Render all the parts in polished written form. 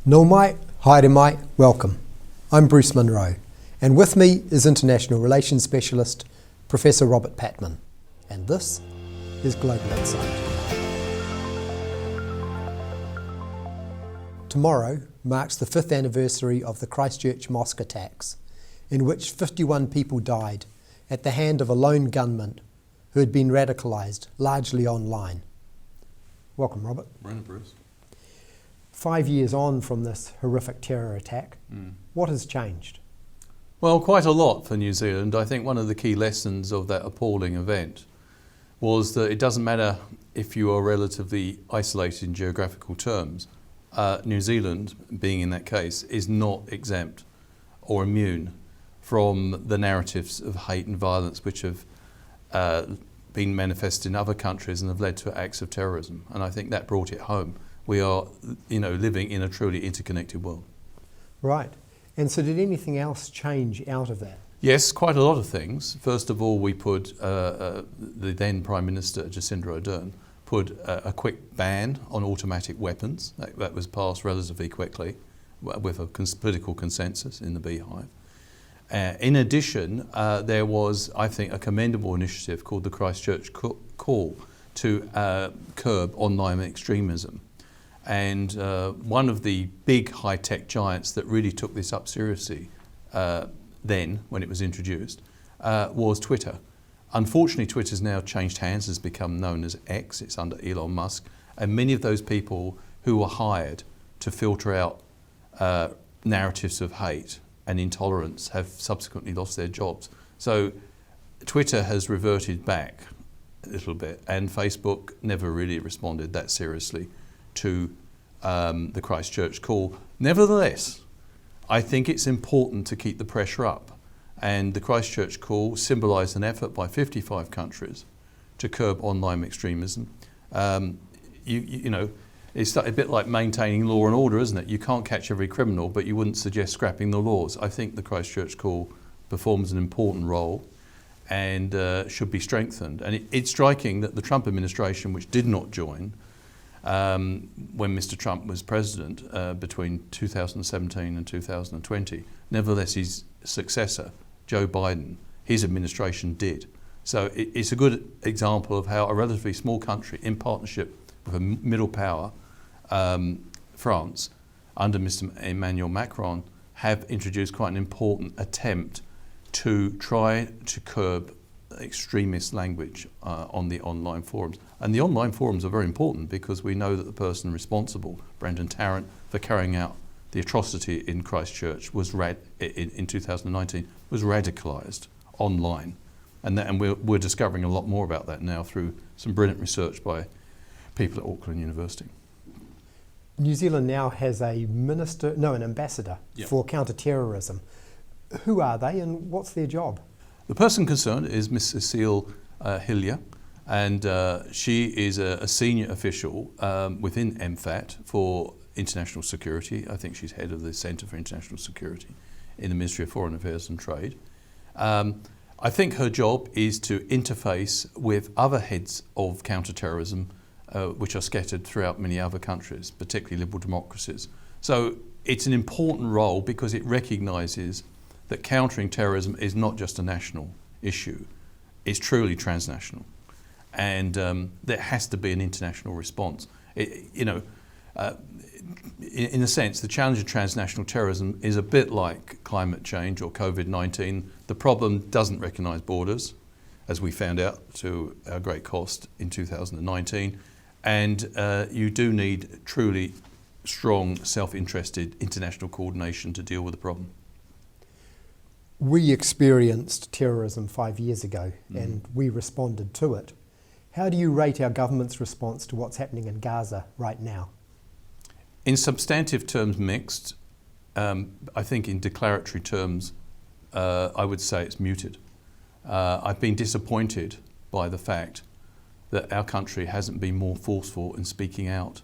Nō mai, haere mai, welcome. I'm Bruce Munro, and with me is International Relations Specialist Professor Robert Patman, and this is Global Insight. Tomorrow marks the 5th anniversary of the Christchurch mosque attacks, in which 51 people died at the hand of a lone gunman who had been radicalised, largely online. Welcome, Robert. Morning, Bruce. 5 years on from this horrific terror attack, what has changed? Well, quite a lot for New Zealand. I think one of the key lessons of that appalling event was that it doesn't matter if you are relatively isolated in geographical terms. New Zealand, being in that case, is not exempt or immune from the narratives of hate and violence which have been manifested in other countries and have led to acts of terrorism. And I think that brought it home. We are, living in a truly interconnected world. Right. And so did anything else change out of that? Yes, quite a lot of things. First of all, we put, the then Prime Minister, Jacinda Ardern, put a quick ban on automatic weapons. That was passed relatively quickly with a political consensus in the Beehive. In addition, there was, I think, a commendable initiative called the Christchurch Call to curb online extremism. And one of the big high-tech giants that really took this up seriously then, when it was introduced, was Twitter. Unfortunately, Twitter's now changed hands, has become known as X. It's under Elon Musk. And many of those people who were hired to filter out narratives of hate and intolerance have subsequently lost their jobs. So Twitter has reverted back a little bit, and Facebook never really responded that seriously to the Christchurch call. Nevertheless, I think it's important to keep the pressure up, and the Christchurch call symbolised an effort by 55 countries to curb online extremism. It's a bit like maintaining law and order, isn't it? You can't catch every criminal, but you wouldn't suggest scrapping the laws. I think the Christchurch call performs an important role and should be strengthened. And it's striking that the Trump administration, which did not join, when Mr. Trump was president between 2017 and 2020. Nevertheless, his successor, Joe Biden, his administration did. So it's a good example of how a relatively small country in partnership with a middle power, France, under Mr. Emmanuel Macron, have introduced quite an important attempt to try to curb extremist language on the online forums. And the online forums are very important because we know that the person responsible, Brendan Tarrant, for carrying out the atrocity in Christchurch was in 2019 was radicalised online. And we're discovering a lot more about that now through some brilliant research by people at Auckland University. New Zealand now has an ambassador for counter-terrorism. Who are they and what's their job? The person concerned is Miss Cecile Hillier, and she is a senior official within MFAT for international security. I think she's head of the Centre for International Security in the Ministry of Foreign Affairs and Trade. I think her job is to interface with other heads of counter-terrorism which are scattered throughout many other countries, particularly liberal democracies. So it's an important role because it recognises that countering terrorism is not just a national issue, it's truly transnational. And there has to be an international response. In a sense, the challenge of transnational terrorism is a bit like climate change or COVID-19. The problem doesn't recognise borders, as we found out to our great cost in 2019. And you do need truly strong, self-interested international coordination to deal with the problem. We experienced terrorism 5 years ago and we responded to it. How do you rate our government's response to what's happening in Gaza right now? In substantive terms, mixed. I think in declaratory terms, I would say it's muted. I've been disappointed by the fact that our country hasn't been more forceful in speaking out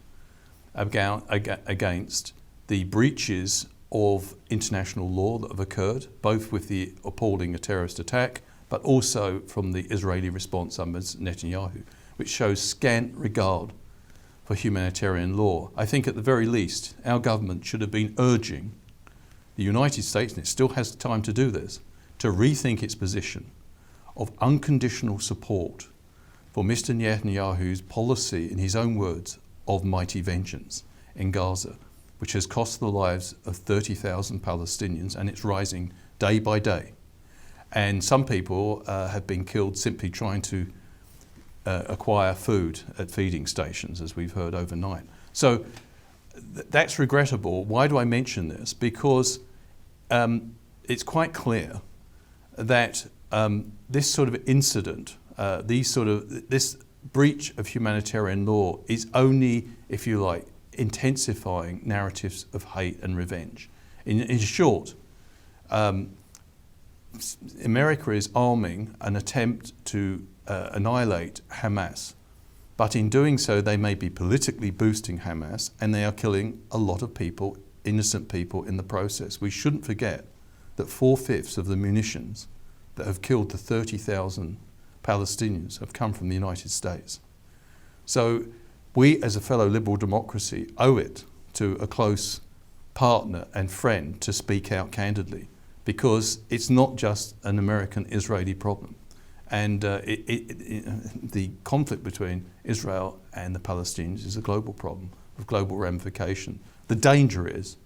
against the breaches of international law that have occurred, both with the appalling terrorist attack, but also from the Israeli response under Netanyahu, which shows scant regard for humanitarian law. I think at the very least, our government should have been urging the United States, and it still has the time to do this, to rethink its position of unconditional support for Mr. Netanyahu's policy, in his own words, of mighty vengeance in Gaza, which has cost the lives of 30,000 Palestinians, and it's rising day by day. And some people have been killed simply trying to acquire food at feeding stations, as we've heard overnight. So that's regrettable. Why do I mention this? Because it's quite clear that this sort of incident, this breach of humanitarian law is only, if you like, intensifying narratives of hate and revenge. In short, America is arming an attempt to annihilate Hamas, but in doing so they may be politically boosting Hamas, and they are killing a lot of people, innocent people, in the process. We shouldn't forget that 4/5 of the munitions that have killed the 30,000 Palestinians have come from the United States. So we, as a fellow liberal democracy, owe it to a close partner and friend to speak out candidly, because it's not just an American-Israeli problem. And the conflict between Israel and the Palestinians is a global problem of global ramification. The danger is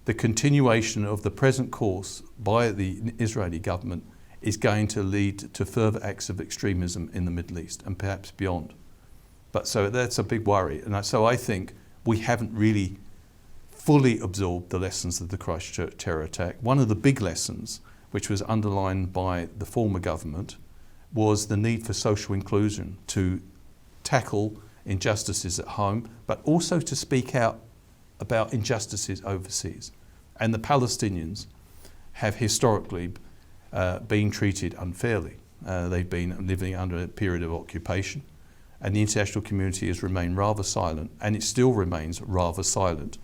the continuation of the present course by the Israeli government is going to lead to further acts of extremism in the Middle East and perhaps beyond. But so that's a big worry. And so I think we haven't really fully absorbed the lessons of the Christchurch terror attack. One of the big lessons, which was underlined by the former government, was the need for social inclusion to tackle injustices at home, but also to speak out about injustices overseas. And the Palestinians have historically been treated unfairly. They've been living under a period of occupation, and the international community has remained rather silent, and it still remains rather silent,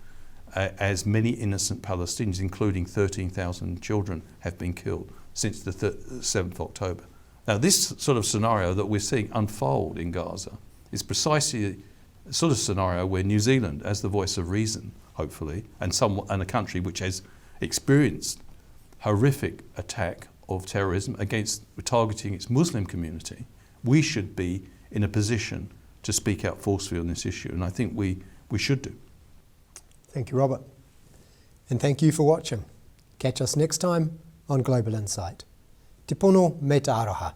as many innocent Palestinians, including 13,000 children, have been killed since the 7th of October. Now, this sort of scenario that we're seeing unfold in Gaza is precisely a sort of scenario where New Zealand, as the voice of reason, hopefully, and a country which has experienced horrific attack of terrorism against targeting its Muslim community, we should be in a position to speak out forcefully on this issue, and I think we should do. Thank you, Robert. And thank you for watching. Catch us next time on Global Insight. Te pono me te aroha.